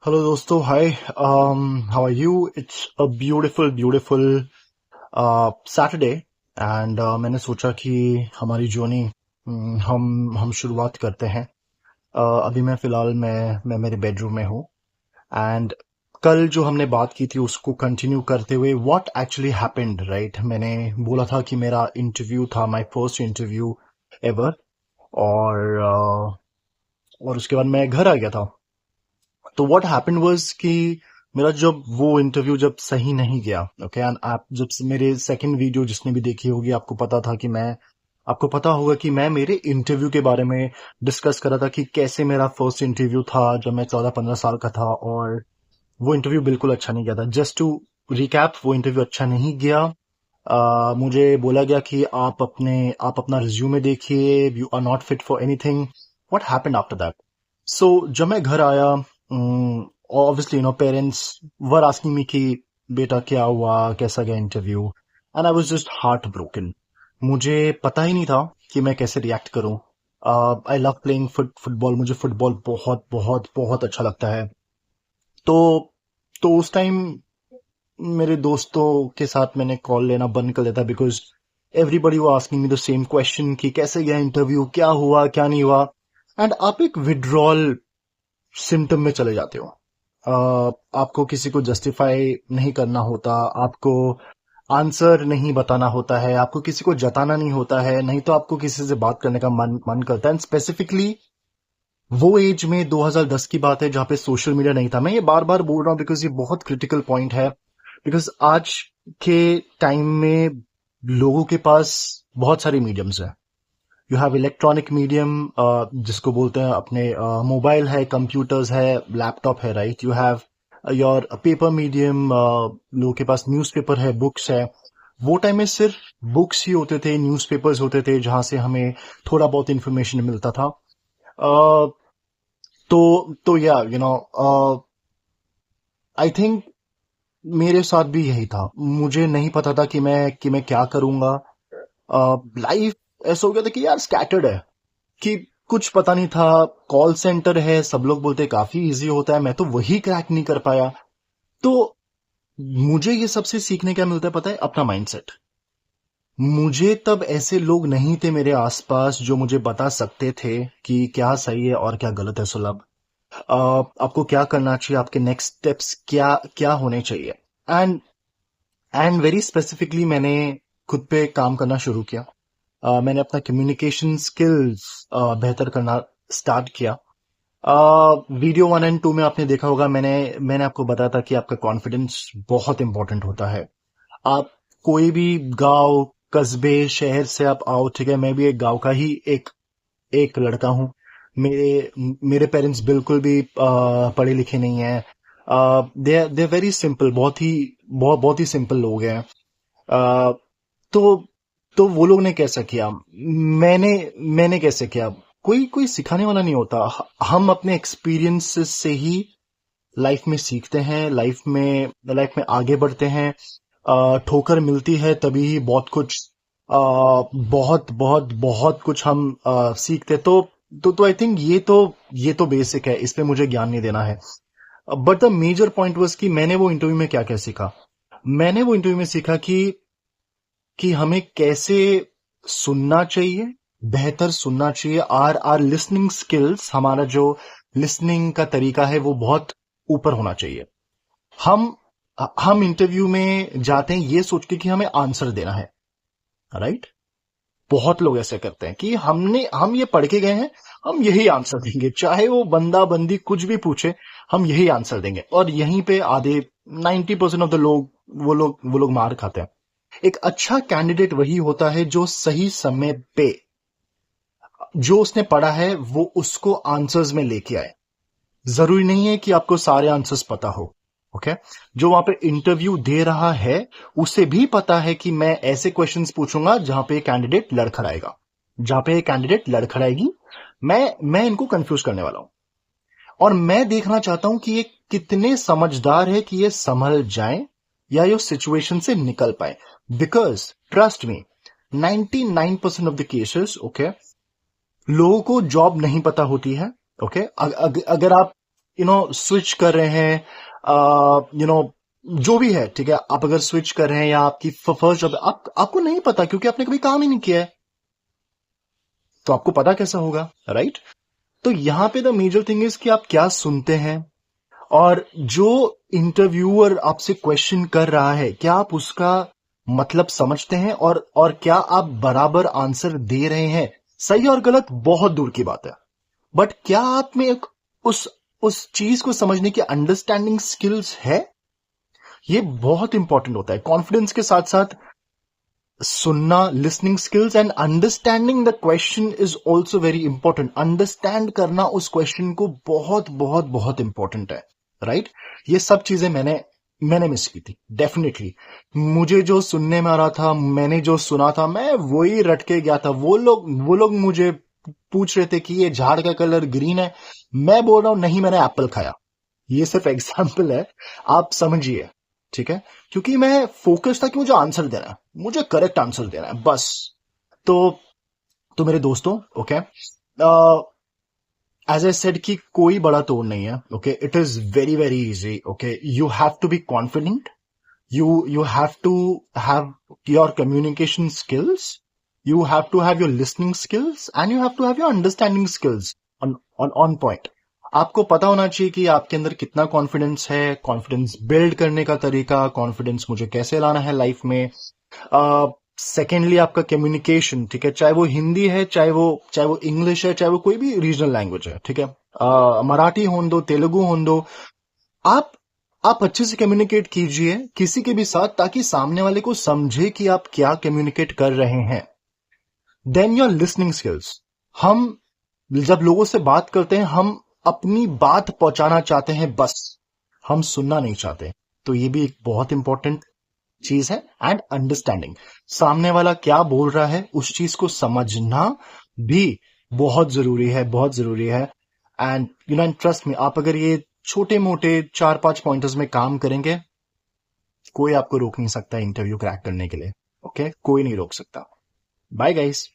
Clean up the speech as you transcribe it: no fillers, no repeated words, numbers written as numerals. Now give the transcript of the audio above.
Hello दोस्तों, hi. How are you? It's a beautiful Saturday and मैंने सोचा कि हमारी जर्नी हम शुरुआत करते हैं। अभी मैं फिलहाल मैं मेरे बेडरूम में हूँ एंड कल जो हमने बात की थी उसको कंटिन्यू करते हुए व्हाट एक्चुअली हैपेंड, राइट? मैंने बोला था कि मेरा इंटरव्यू था, माय फर्स्ट इंटरव्यू एवर। और उसके बाद मैं घर आ गया था। तो व्हाट हैपेंड वाज कि मेरा जब वो इंटरव्यू जब सही नहीं गया, ओके, एंड आप जब से मेरे सेकंड वीडियो जिसने भी देखी होगी आपको पता था कि मैं आपको पता होगा कि मैं मेरे इंटरव्यू के बारे में डिस्कस कर रहा था कि कैसे मेरा फर्स्ट इंटरव्यू था जब मैं 14-15 साल का था। और वो इंटरव्यू बिल्कुल अच्छा नहीं गया था। जस्ट टू रिकैप, वो इंटरव्यू अच्छा नहीं गया। मुझे बोला गया कि आप अपना रिज्यूमे देखिए, you are not fit for anything. What happened after that? So जब मैं घर आया, obviously parents were asking me कि बेटा क्या हुआ, कैसा गया interview, and I was just heart broken. मुझे पता ही नहीं था कि मैं कैसे रिएक्ट करूं। आई लव प्लेइंग फुटबॉल, मुझे फुटबॉल बहुत बहुत बहुत अच्छा लगता है। तो तो उस टाइम मेरे दोस्तों के साथ मैंने कॉल लेना बंद कर दिया था, बिकॉज एवरीबडी वो asking me the same question कि कैसे गया इंटरव्यू, क्या हुआ क्या नहीं हुआ। एंड आप एक विड्रॉल सिम्टम में चले जाते हो। आपको किसी को जस्टिफाई नहीं करना होता, आपको आंसर नहीं बताना होता है, आपको किसी को जताना नहीं होता है, नहीं तो आपको किसी से बात करने का मन करता है। एंड स्पेसिफिकली वो एज में 2010 की बात है जहां पे सोशल मीडिया नहीं था। मैं ये बार बार बोल रहा हूं बिकॉज ये बहुत क्रिटिकल पॉइंट है। बिकॉज आज के टाइम में लोगों के पास बहुत सारे मीडियम्स हैं। यू हैव इलेक्ट्रॉनिक मीडियम, जिसको बोलते हैं अपने मोबाइल है, कंप्यूटर्स है, लैपटॉप है, right? You have your paper medium, लोगों के पास न्यूज़पेपर है, बुक्स है। वो टाइम में सिर्फ बुक्स ही होते थे, न्यूज़पेपर्स होते थे जहां से हमें थोड़ा बहुत इंफॉर्मेशन मिलता था। uh, तो या आई थिंक मेरे साथ भी यही था। मुझे नहीं पता था कि मैं क्या करूंगा। लाइफ ऐसा हो गया था कि यार स्कैटर्ड है, कि कुछ पता नहीं था। कॉल सेंटर है, सब लोग बोलते हैं काफी इजी होता है, मैं तो वही क्रैक नहीं कर पाया। तो मुझे ये सबसे सीखने क्या मिलता है पता है? अपना माइंडसेट। मुझे तब ऐसे लोग नहीं थे मेरे आसपास जो मुझे बता सकते थे कि क्या सही है और क्या गलत है। सुलभ, आपको क्या करना चाहिए, आपके नेक्स्ट स्टेप्स क्या क्या होने चाहिए। एंड एंड वेरी स्पेसिफिकली मैंने खुद पे काम करना शुरू किया। मैंने अपना कम्युनिकेशन स्किल्स बेहतर करना स्टार्ट किया। वीडियो 1 और 2 में आपने देखा होगा, मैंने आपको बताया था कि आपका कॉन्फिडेंस बहुत इंपॉर्टेंट होता है। आप कोई भी गांव, कस्बे, शहर से आप आओ, ठीक है? मैं भी एक गांव का ही एक एक लड़का हूँ। मेरे मेरे पेरेंट्स बिल्कुल भी पढ़े लिखे नहीं हैं। दे वेरी सिंपल, बहुत ही सिंपल लोग हैं। अ, तो तो वो लोग ने कैसा किया, मैंने मैंने कैसे किया? कोई कोई सिखाने वाला नहीं होता। हम अपने एक्सपीरियंसेस से ही लाइफ में सीखते हैं, लाइफ में आगे बढ़ते हैं। ठोकर मिलती है तभी ही बहुत कुछ, बहुत बहुत बहुत कुछ हम सीखते। तो आई थिंक ये तो बेसिक है, इस पे मुझे ज्ञान नहीं देना है। But the major point was कि मैंने वो इंटरव्यू में क्या क्या सीखा। मैंने वो इंटरव्यू में सीखा कि हमें कैसे सुनना चाहिए, बेहतर सुनना चाहिए। आर लिसनिंग स्किल्स, हमारा जो लिसनिंग का तरीका है वो बहुत ऊपर होना चाहिए। हम हम इंटरव्यू में जाते हैं ये सोच के कि हमें आंसर देना है, राइट? बहुत लोग ऐसे करते हैं कि हम ये पढ़ के गए हैं, हम यही आंसर देंगे, चाहे वो बंदा बंदी कुछ भी पूछे, हम यही आंसर देंगे। और यहीं पे आधे 90% ऑफ द लोग, वो लोग मार खाते हैं। एक अच्छा कैंडिडेट वही होता है जो सही समय पे जो उसने पढ़ा है वो उसको आंसर्स में लेके आए। जरूरी नहीं है कि आपको सारे आंसर्स पता हो, ओके? जो वहां पे इंटरव्यू दे रहा है उसे भी पता है कि मैं ऐसे क्वेश्चंस पूछूंगा जहां पे कैंडिडेट लड़खड़ाएगा, जहां पे कैंडिडेट लड़खड़ाएगी। मैं इनको कंफ्यूज करने वाला हूं और मैं देखना चाहता हूं कि ये कितने समझदार है कि ये संभल जाए या ये सिचुएशन से निकल पाए। Because trust me, 99% of the cases, okay, लोगों को जॉब नहीं पता होती है। ओके, अगर आप स्विच कर रहे हैं, जो भी है, ठीक है, आप अगर स्विच कर रहे हैं या आपकी फर्स्ट जॉब आपको नहीं पता क्योंकि आपने कभी काम ही नहीं किया है, तो आपको पता कैसा होगा, राइट? तो यहां पे द मेजर थिंग इज कि आप क्या सुनते हैं, और जो इंटरव्यूअर आपसे क्वेश्चन कर रहा है क्या आप उसका मतलब समझते हैं, और क्या आप बराबर आंसर दे रहे हैं। सही और गलत बहुत दूर की बात है, बट क्या आप में उस चीज को समझने की अंडरस्टैंडिंग स्किल्स है, ये बहुत इंपॉर्टेंट होता है। कॉन्फिडेंस के साथ साथ सुनना, listening skills and understanding the question is also very important. Understand करना उस क्वेश्चन को बहुत बहुत बहुत इंपॉर्टेंट है, राइट? ये सब चीजें मैंने मिस की थी, डेफिनेटली। मुझे जो सुनने में आ रहा था, मैंने जो सुना था, मैं वही रट के गया था। वो लोग मुझे पूछ रहे थे कि ये झाड़ का कलर ग्रीन है, मैं बोल रहा हूं नहीं, मैंने एप्पल खाया। ये सिर्फ एग्जाम्पल है, आप समझिए, ठीक है? क्योंकि मैं फोकस था कि मुझे आंसर देना है, मुझे करेक्ट आंसर देना है, बस। तो तो मेरे दोस्तों, ओके, एज आई सेड कि कोई बड़ा तोड़ नहीं है, okay? It is very very easy, okay? You have to be confident, you have to have your communication skills, you have to have your listening skills, and you have to have your understanding skills on point. आपको पता होना चाहिए कि आपके अंदर कितना confidence है, confidence build करने का तरीका, कॉन्फिडेंस मुझे कैसे लाना है लाइफ में। सेकेंडली आपका कम्युनिकेशन, ठीक है, चाहे वो हिंदी है, चाहे वो इंग्लिश है, चाहे वो कोई भी रीजनल लैंग्वेज है, ठीक है, मराठी होने दो, तेलुगु होने दो, आप आप अच्छे से कम्युनिकेट कीजिए किसी के भी साथ, ताकि सामने वाले को समझे कि आप क्या कम्युनिकेट कर रहे हैं। Then your listening skills. हम जब लोगों से बात करते हैं, हम अपनी बात पहुंचाना चाहते हैं, बस हम सुनना नहीं चाहते। तो ये भी एक बहुत इंपॉर्टेंट चीज है। एंड अंडरस्टैंडिंग, सामने वाला क्या बोल रहा है उस चीज को समझना भी बहुत जरूरी है, बहुत जरूरी है। एंड ट्रस्ट में, आप अगर ये छोटे मोटे 4-5 पॉइंटर्स में काम करेंगे, कोई आपको रोक नहीं सकता इंटरव्यू क्रैक करने के लिए, ओके? कोई नहीं रोक सकता। Bye guys.